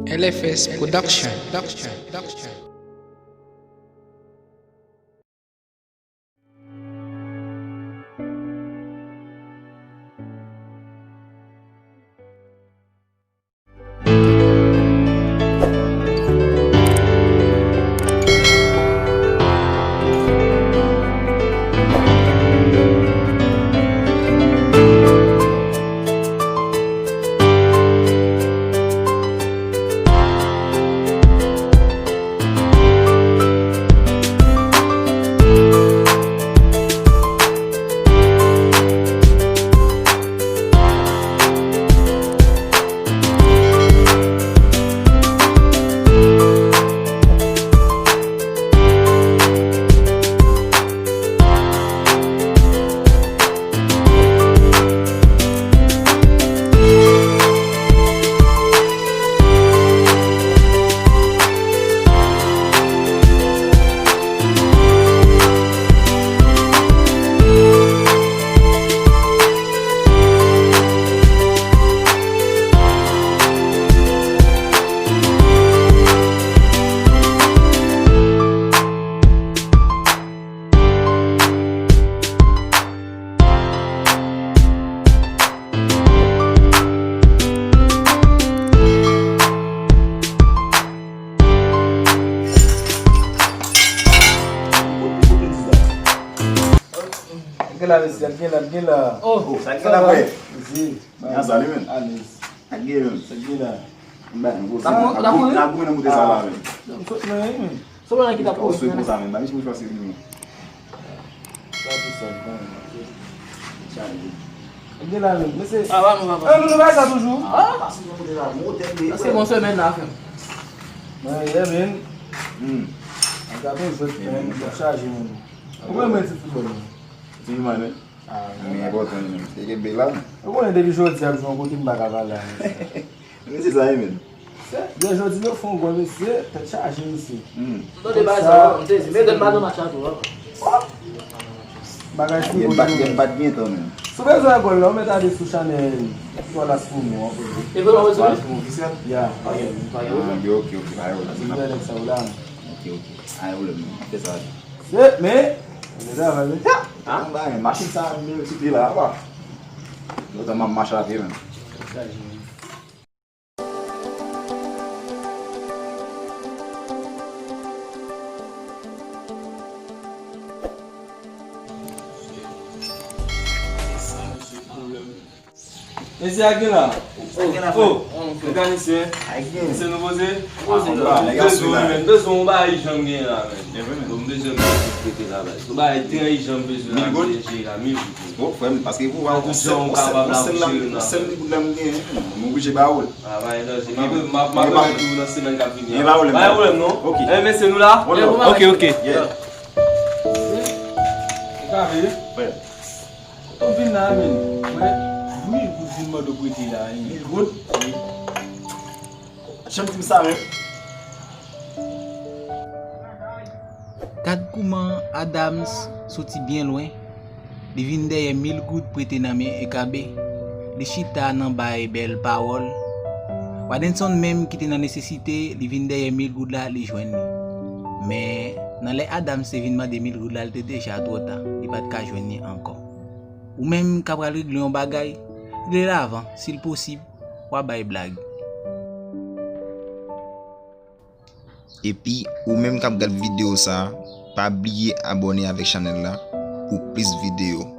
LFS Production. Gila. Oh, saya kena apa? Si. Ya Salimin. Anis. Agil. Segila. Mbak, aku nak muda salah. Soalnya kita Kau sudah bersama, tapi semua pasti ini. Satu sekarang. Gila ni, mesti. Vamos. Não vai estar toujours. C'est mon semaine là. Mas é mesmo. Acabou o jogo, charge mesmo. Como é mais futebol? Sim, mano. Minha bota aí, tem que beilar. Eu vou entender o jogo de Zé João, vou ter que bagar lá. Não sei se aí, mesmo. Zé João de meu fone, agora você tá charging isso. Não tem mais, não tem. Medo de mais uma chave logo. Bagagem Dia empat dia tau mesmo. Se você vai agora, não meter ali no Chanel, só lá se fumou. E vou fazer Mas isso? como oficial? Ya. Ok, vai eu lá. Assim vai nessa aula. Ok. Aí eu lembro. Pesado. Se, me. Ele vai ver. Ah, vai, machin sa meu se lá, ó. Eu tô uma marcha aqui, mano. Esse aqui lá. Oh, mécanicien. Aqui. Esse não você? Deux sont bas ils j'aime bien là donc deux hommes qui étaient là so bas ils j'aime bien là Bon, parce que vous voir Tout ça, on capable de seul problème mon budget baoul. ah ouais là c'est ma tout dans semaine qui vient non OK. mais c'est nous là OK Yeah. Cabe. Ouais. Tô vindo lá, menino. Oui, vous filmez de beauté là. Il good. Chame ça même. Kad kouman Adams soti bien loin, li vin deye 1000 goud prete nan men Ekabe, li chita nan bay bel parol. Wadenson même ki te nan nesesite, li vin deye 1000 goud la li jwen ni. Mais nan le Adams se vin man de 1000 goud la, li te deja trotan, li pat ka jwen ni ankon. Ou même kapral rigle yon bagay, rigle la avan, s'il posib, wabay blag. Et puis, ou même quand vous regardez vidéo ça, pas oublier abonner avec channel là pour plus de vidéos.